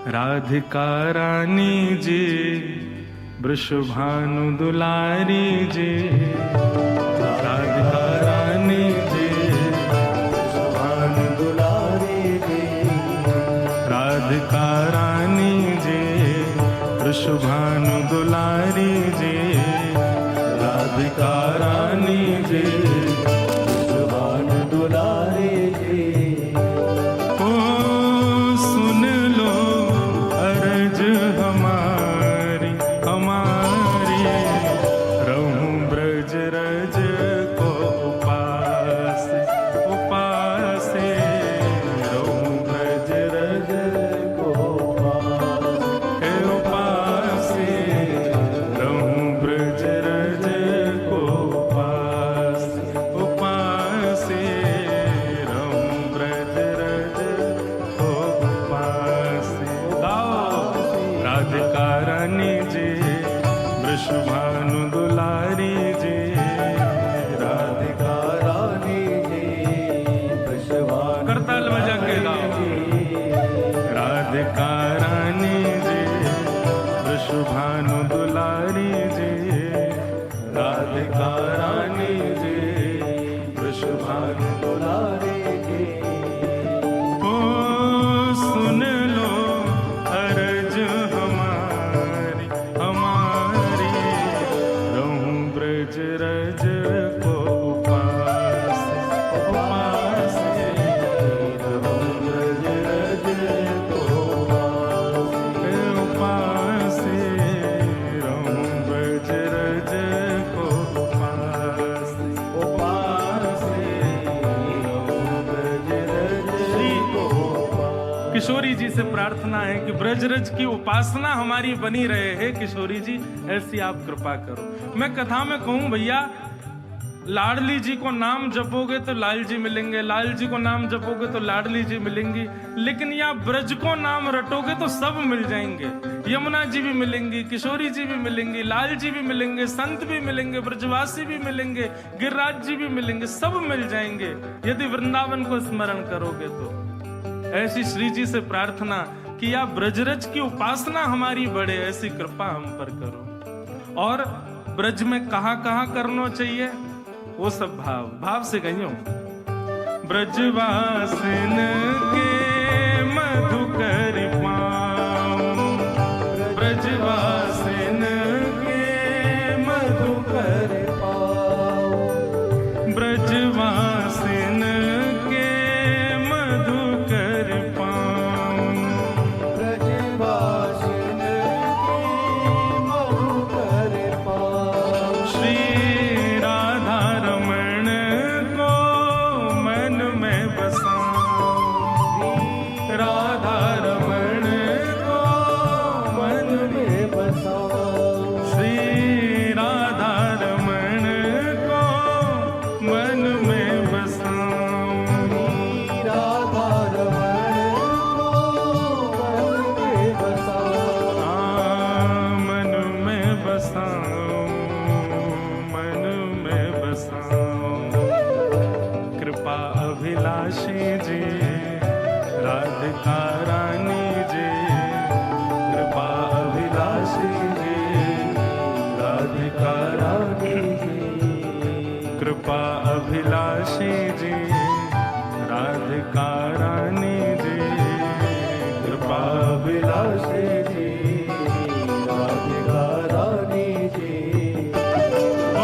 राधिका रानी जी वृषभानु दुलारी जी, राधिका रानी जी वृषभानु दुलारी जी, राधिका रानी जी वृषभानु दुलारी जी, राधिका रानी जी वृषभानु दुलारी जी। ओ सुन लो अर्ज हमारी हमारी, रहूं ब्रज रज को उपास उपास, रहूं ब्रज रज को उपास, रहूं ब्रज रज को उपास उपास, रहूं ब्रज रज को उपास। राधिका रानी जी वृषभानु दुलारी जी, राधिका रानी जी वृषभानु करताल बजा के गाओ। राधिका रानी जी वृषभानु दुलारी जी, राधिका रानी जी वृषभानु दुलारी जी। ओ सुन लो अर्ज हमारी हमारी, रहूं ब्रज रज को उपास उपास, रहूं ब्रज रज को उपास, रहूं ब्रज रज को उपास उपास, रहूं ब्रज रज को उपास। किशोरी जी से प्रार्थना है कि ब्रजरज की उपासना हमारी बनी रहे। है किशोरी जी, ऐसी आप कृपा करो। मैं कथा में कहूं भैया, लाडली जी को नाम जपोगे तो लाल जी मिलेंगे, लाल जी को नाम जपोगे तो लाडली जी मिलेंगी, लेकिन या ब्रज को नाम रटोगे तो सब मिल जाएंगे। यमुना जी भी मिलेंगी, किशोरी जी भी मिलेंगी, लाल जी भी मिलेंगे, संत भी मिलेंगे, ब्रजवासी भी मिलेंगे, गिरिराज जी भी मिलेंगे, सब मिल जाएंगे यदि वृंदावन को स्मरण करोगे तो। ऐसी श्री जी से प्रार्थना कि या ब्रजरज की उपासना हमारी बढ़े, ऐसी कृपा हम पर करो। और ब्रज में कहाँ कहाँ करना चाहिए वो सब भाव से कहियो। ब्रजवासिन के मधुकर पाऊं, ब्रजवासिन के मधुकर पाऊं, ब्रजवासिन के मधुकर पाऊं, ब्रजवासिन के मधुकर पाऊं। श्री राधा रमण को मन में बसाऊं, राधा रमण को मन में बसाऊं, श्री राधा रमण को मन में बसाऊं, राधा रमण को मन में बसाऊं, मन में बसाऊं, मन में बसाऊं। कृपा अभिलाषी जी राधिका रानी जी, कृपा अभिलाषी जी राधिका रानी जी, कृपा अभिलाषी जी राधिका रानी जी, कृपा अभिलाषी जी राधिका रानी जी। ओ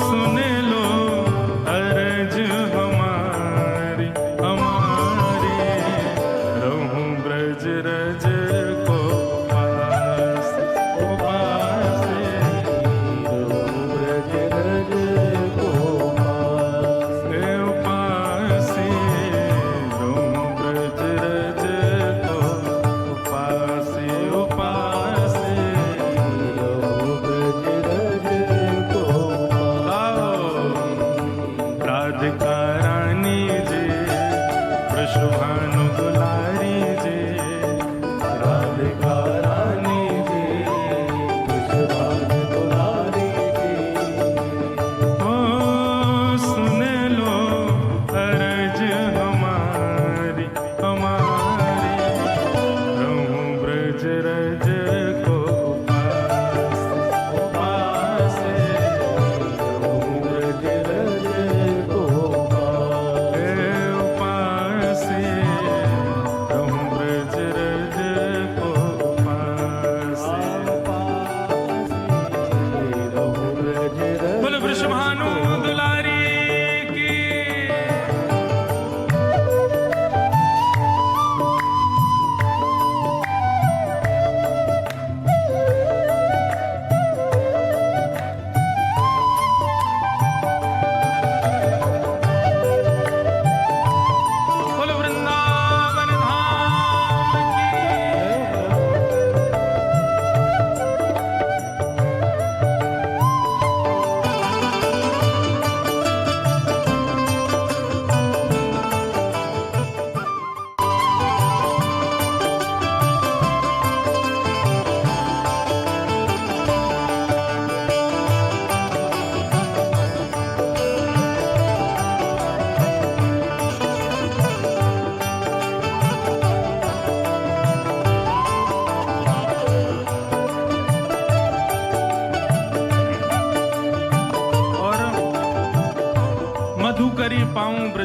सुन लो अर्ज हमारी हमारी, रहूं ब्रज रज को उपास उपास, रहूं ब्रज रज को उपास उपास, रहूं ब्रज रज को उपास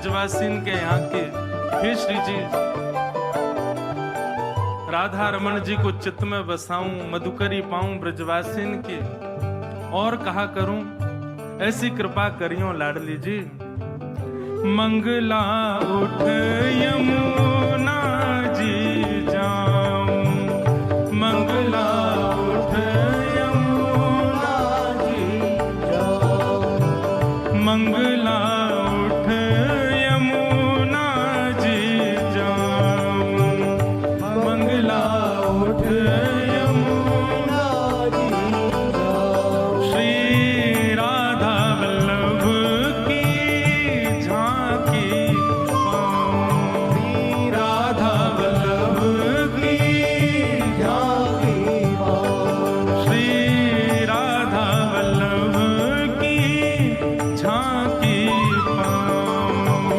ब्रजवासीन के यहाँ के, हे श्री जी राधा रमन जी को चित्त में बसाऊं, मधुकरी पाऊं ब्रजवासीन के, और कहा करूं, ऐसी कृपा करियो लाडली जी। मंगला उठ यमुना जी जाऊं, मंगला उठ यमुना जी जाऊं, मंगला उठ यमुना जी जाऊं, मंगला उठ यमुना जी जाऊं। श्री राधा वल्लभ की झांकी पाऊं, श्री राधा वल्लभ की झांकी पाऊं, श्री राधा वल्लभ की झांकी पाऊं,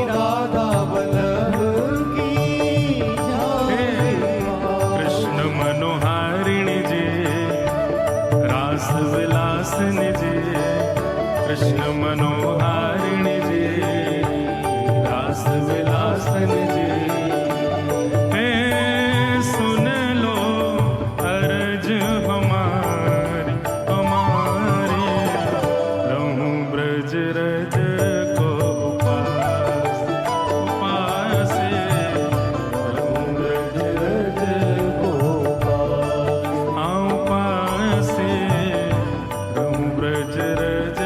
राधा वल्लभ की झांकी पाऊं। कृष्ण मनोहारिणी जी रास विलासिनी जी, कृष्ण मनोहारिणी जी रास विलासिनी जी, हे सुन लो अर्ज हमारी हमारी, रहूं ब्रज रज को उपास उपासे, रहूं ब्रज रज को उपासे, रहूं ब्रज रज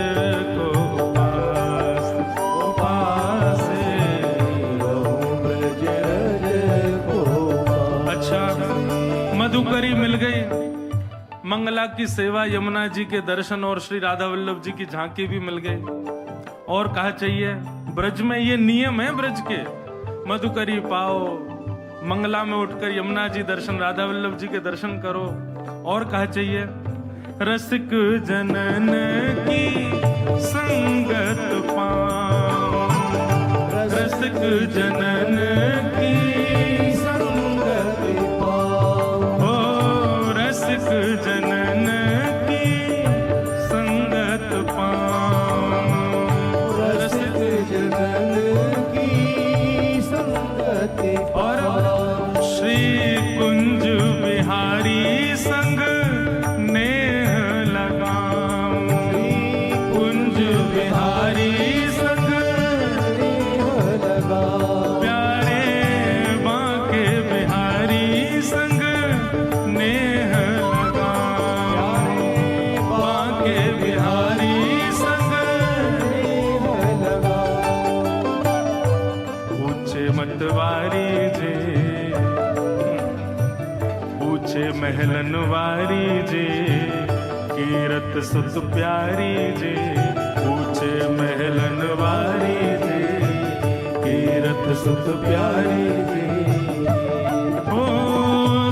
को उपास उपासे, रहूं ब्रज रज को उपास। अच्छा, मधुकरी मिल गई, मंगला की सेवा, यमुना जी के दर्शन और श्री राधा वल्लभ जी की झांकी भी मिल गई। और कहा चाहिए, ब्रज में ये नियम है ब्रज के, मधुकरी पाओ, मंगला में उठकर यमुना जी दर्शन, राधा वल्लभ जी के दर्शन करो। और कहा चाहिए, रसिक जनन की संगत पाओ, रसिक जनन की संगत पाओ, हो रसिक जनन की संगत पाओ, रसिक जनन की संगत पाओ। श्री कुंज बिहारी संग नेह लगाऊं, कुंज बिहारी संग नेह लगाऊं, प्यारे बांके बिहारी संग नेह लगाऊं, बांके बिहारी संग नेह लगाऊं। ऊंचे मतवारी जी, ऊंचे महलन वारी जी, कीरत सुत प्यारी जी, ऊंचे महलन वारी जी, कीरत सुत प्यारी जी, ओ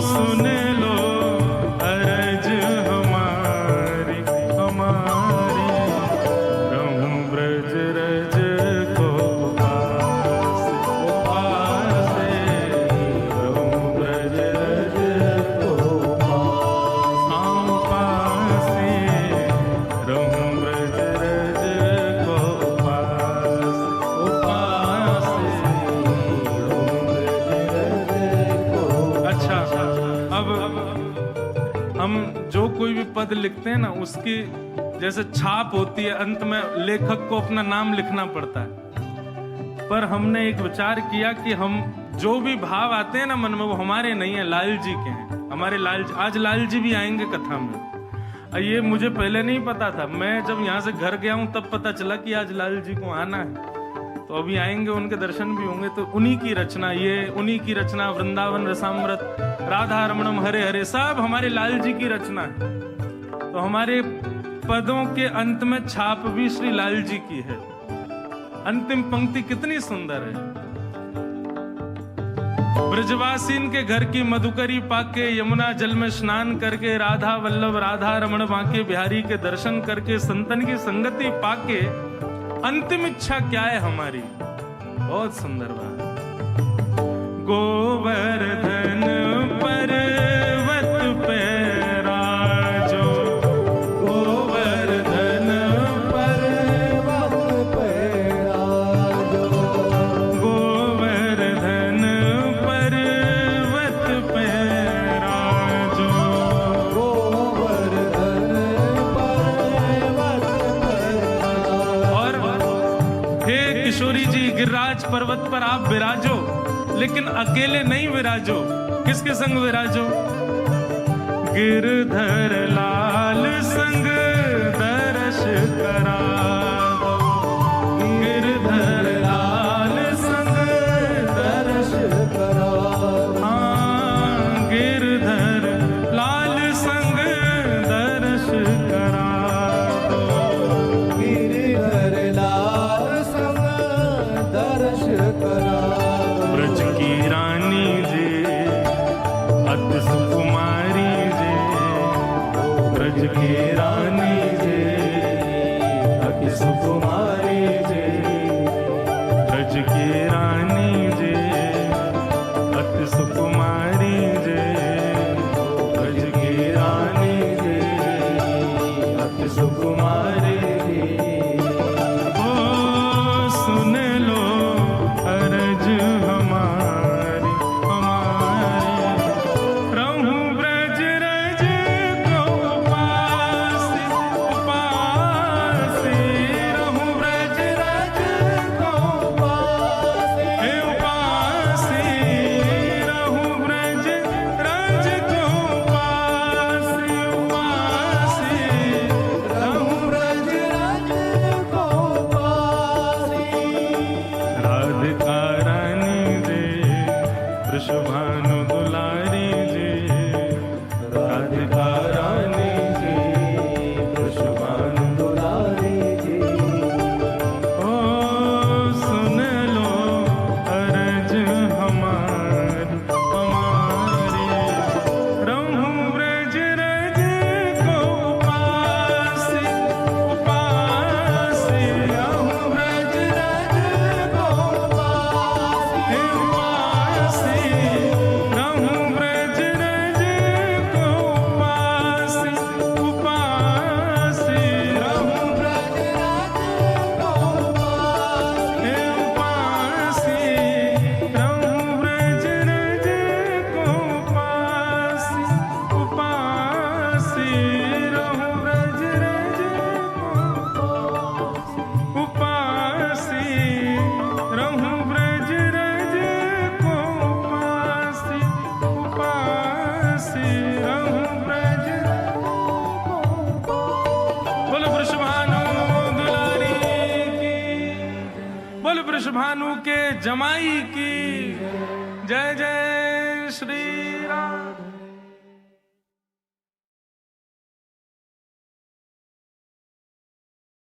सुन लो अर्ज हमारी हमारी, रहूं ब्रज रज को उपास उपासे, रहूं ब्रज रज को उपासे, रहूं ब्रज रज को उपास उपासे, रहूं ब्रज रज को। अच्छा, अब हम जो कोई भी पद लिखते हैं ना, उसकी जैसे छाप होती है, अंत में लेखक को अपना नाम लिखना पड़ता है। पर हमने एक विचार किया कि हम जो भी भाव आते हैं ना मन में, वो हमारे नहीं है, लाल जी के हैं। हमारे लाल जी, आज लाल जी भी आएंगे कथा में। ये मुझे पहले नहीं पता था, मैं जब यहाँ से घर गया हूँ तब पता चला कि आज लाल जी को आना है। तो अभी आएंगे, उनके दर्शन भी होंगे। तो उन्हीं की रचना, ये उन्हीं की रचना, वृंदावन रसामृत, राधा रमणम हरे हरे, सब हमारे लाल जी की रचना है। तो हमारे पदों के अंत में छाप भी श्री लाल जी की है। अंतिम पंक्ति कितनी सुंदर है। ब्रजवासीन के घर की मधुकरी पाके, यमुना जल में स्नान करके, राधा वल्लभ राधा रमण बांके बिहारी के दर्शन करके, संतन की संगति पाके, अंतिम इच्छा क्या है हमारी? बहुत सुंदर बात। गोवर्धन पर्वत पे राजो, गोवर्धन पर्वत पे राजो, पर्वत पर आप विराजो, लेकिन अकेले नहीं विराजो। किसके संग विराजो? गिरधर लाल संग दर्श करा दो, गिरधर लाल संग दर्श करा दो। हाँ, गिरधर लाल संग दर्श करा दो, गिरधर लाल संग दर्श करा दो। ब्रज की रानी जे अति सुकुमारी जे, ब्रज की रानी जे अति सुकुमारी जे, ब्रज की रानी जे अति सुकुमारी जे, ब्रज की रानी जे अति सुकुमारी जे। ओ सुन लो अर्ज हमारी हमारी, रहूं ब्रज रज को उपासी उपासी, रहूं ब्रज रज को उपासी हे उपासी, रहूं ब्रज रज को उपासी उपासी, रहूं ब्रज रज को उपासी। राधिका रानी जे वृषभानु दुलारी जे, राधिका रानी जे वृषभानु दुलारी जी। ओ सुन लो अर्ज हमारी हमारी, रहूं ब्रज रज को उपासी उपासी, रहूं ब्रज रज को उपासी हे उपासी, रहूं ब्रज रज को उपासी उपासी, रहूं ब्रज रज को उपासी। हे उपासी, रहूं ब्रज रज को उपासी उपासी, रहूं ब्रज रज को उपासी, रहूं ब्रज रज को उपासी उपासी, रहूं ब्रज बोलो वृषभानु दुलारी की, बोलो वृषभानु के जमाई की।